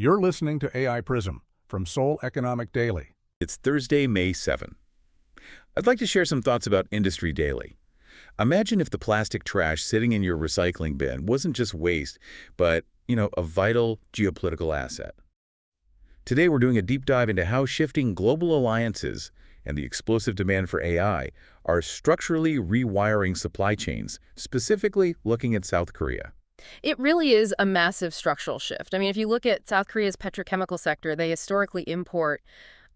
You're listening to AI Prism from Seoul Economic Daily. It's Thursday, May 7. I'd like to share some thoughts about Industry Daily. Imagine if the plastic trash sitting in your recycling bin wasn't just waste, but, a vital geopolitical asset. Today, we're doing a deep dive into how shifting global alliances and the explosive demand for AI are structurally rewiring supply chains, specifically looking at South Korea. It really is a massive structural shift. I mean, if you look at South Korea's petrochemical sector, they historically import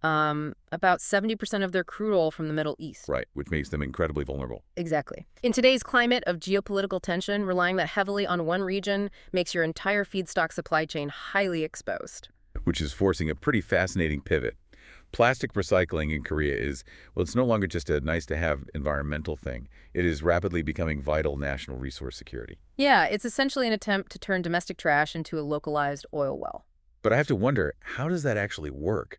about 70% of their crude oil from the Middle East. Right, which makes them incredibly vulnerable. Exactly. In today's climate of geopolitical tension, relying that heavily on one region makes your entire feedstock supply chain highly exposed. Which is forcing a pretty fascinating pivot. Plastic recycling in Korea is, it's no longer just a nice-to-have environmental thing. It is rapidly becoming vital national resource security. Yeah, it's essentially an attempt to turn domestic trash into a localized oil well. But I have to wonder, how does that actually work?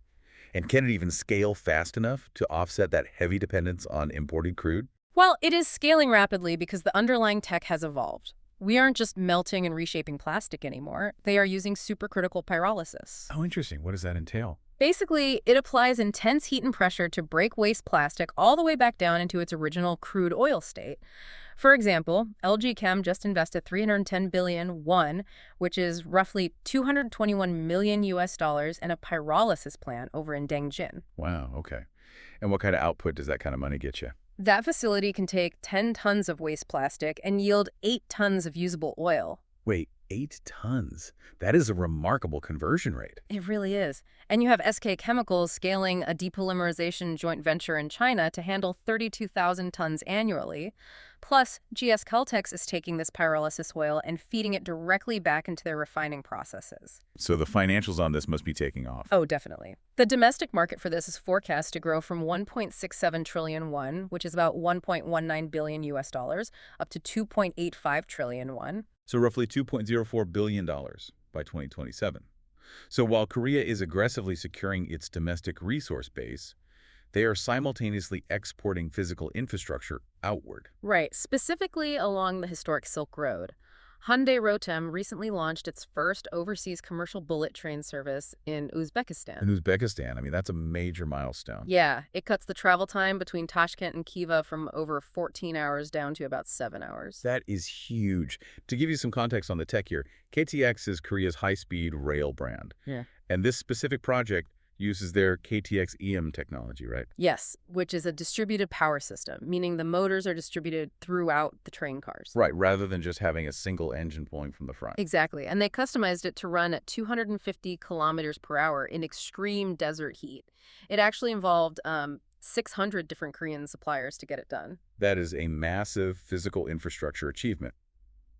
And can it even scale fast enough to offset that heavy dependence on imported crude? Well, it is scaling rapidly because the underlying tech has evolved. We aren't just melting and reshaping plastic anymore. They are using supercritical pyrolysis. Oh, interesting. What does that entail? Basically, it applies intense heat and pressure to break waste plastic all the way back down into its original crude oil state. For example, LG Chem just invested 310 billion won, which is roughly 221 million US dollars, in a pyrolysis plant over in Dangjin. Wow, okay. And what kind of output does that kind of money get you? That facility can take 10 tons of waste plastic and yield 8 tons of usable oil. Wait, 8 tons? That is a remarkable conversion rate. It really is. And you have SK Chemicals scaling a depolymerization joint venture in China to handle 32,000 tons annually. Plus, GS Caltex is taking this pyrolysis oil and feeding it directly back into their refining processes. So the financials on this must be taking off. Oh, definitely. The domestic market for this is forecast to grow from 1.67 trillion won, which is about 1.19 billion US dollars, up to 2.85 trillion won. So roughly $2.04 billion by 2027. So while Korea is aggressively securing its domestic resource base, they are simultaneously exporting physical infrastructure outward. Right, specifically along the historic Silk Road. Hyundai Rotem recently launched its first overseas commercial bullet train service in Uzbekistan. In Uzbekistan, I mean, that's a major milestone. Yeah, it cuts the travel time between Tashkent and Khiva from over 14 hours down to about 7 hours. That is huge. To give you some context on the tech here, KTX is Korea's high-speed rail brand. Yeah. And this specific project uses their KTX EM technology, right? Yes, which is a distributed power system, meaning the motors are distributed throughout the train cars. Right, rather than just having a single engine pulling from the front. Exactly, and they customized it to run at 250 kilometers per hour in extreme desert heat. It actually involved 600 different Korean suppliers to get it done. That is a massive physical infrastructure achievement.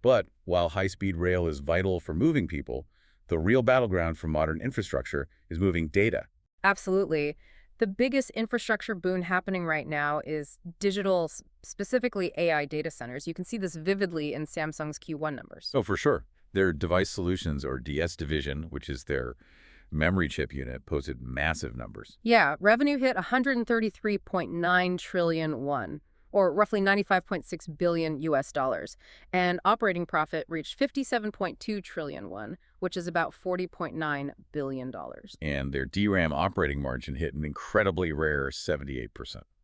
But while high-speed rail is vital for moving people, the real battleground for modern infrastructure is moving data. Absolutely. The biggest infrastructure boon happening right now is digital, specifically AI data centers. You can see this vividly in Samsung's Q1 numbers. Oh, for sure. Their Device Solutions, or DS division, which is their memory chip unit, posted massive numbers. Yeah, revenue hit 133.9 trillion won, or roughly 95.6 billion US dollars, and operating profit reached 57.2 trillion won, which is about $40.9 billion. And their DRAM operating margin hit an incredibly rare 78%.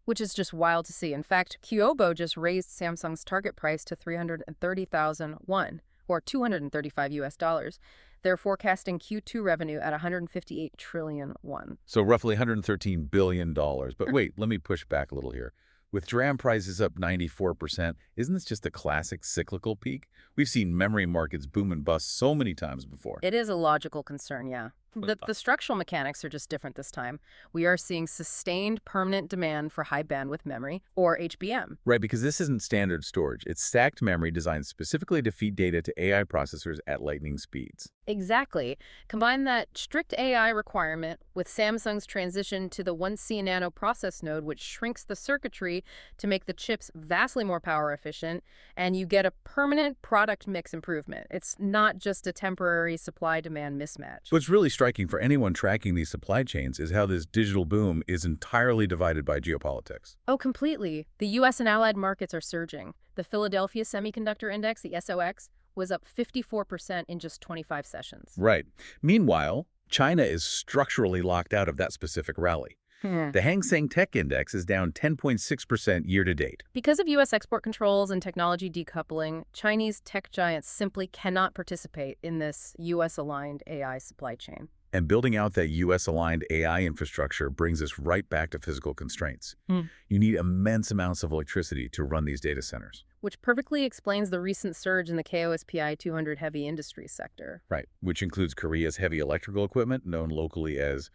Which is just wild to see. In fact, Kyobo just raised Samsung's target price to 330,000 won, or 235 US dollars. They're forecasting Q2 revenue at 158 trillion won. So roughly $113 billion. But wait, let me push back a little here. With DRAM prices up 94%, isn't this just a classic cyclical peak? We've seen memory markets boom and bust so many times before. It is a logical concern, yeah. The structural mechanics are just different this time. We are seeing sustained permanent demand for high bandwidth memory, or HBM. Right, because this isn't standard storage. It's stacked memory designed specifically to feed data to AI processors at lightning speeds. Exactly. Combine that strict AI requirement with Samsung's transition to the 1C nano process node, which shrinks the circuitry to make the chips vastly more power efficient, and you get a permanent product mix improvement. It's not just a temporary supply-demand mismatch. What's really striking for anyone tracking these supply chains is how this digital boom is entirely divided by geopolitics. Oh, completely. The U.S. and allied markets are surging. The Philadelphia Semiconductor Index, the SOX, was up 54% in just 25 sessions. Right. Meanwhile, China is structurally locked out of that specific rally. The Hang Seng Tech Index is down 10.6% year-to-date. Because of U.S. export controls and technology decoupling, Chinese tech giants simply cannot participate in this U.S.-aligned AI supply chain. And building out that U.S.-aligned AI infrastructure brings us right back to physical constraints. You need immense amounts of electricity to run these data centers. Which perfectly explains the recent surge in the KOSPI 200 heavy industry sector. Right, which includes Korea's heavy electrical equipment, known locally as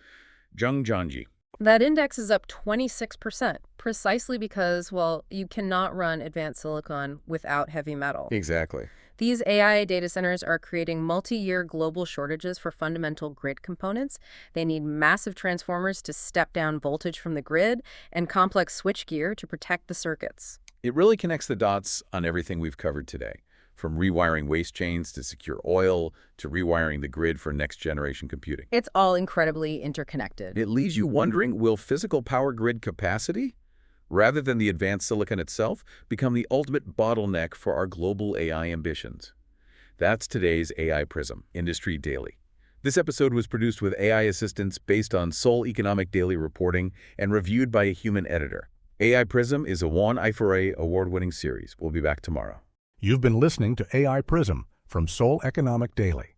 Jungjanji. That index is up 26%, precisely because, well, you cannot run advanced silicon without heavy metal. Exactly. These AI data centers are creating multi-year global shortages for fundamental grid components. They need massive transformers to step down voltage from the grid and complex switchgear to protect the circuits. It really connects the dots on everything we've covered today, from rewiring waste chains to secure oil to rewiring the grid for next-generation computing. It's all incredibly interconnected. It leaves you wondering, will physical power grid capacity, rather than the advanced silicon itself, become the ultimate bottleneck for our global AI ambitions? That's today's AI Prism, Industry Daily. This episode was produced with AI assistance based on Seoul Economic Daily reporting and reviewed by a human editor. AI Prism is a Won I4A award-winning series. We'll be back tomorrow. You've been listening to AI Prism from Seoul Economic Daily.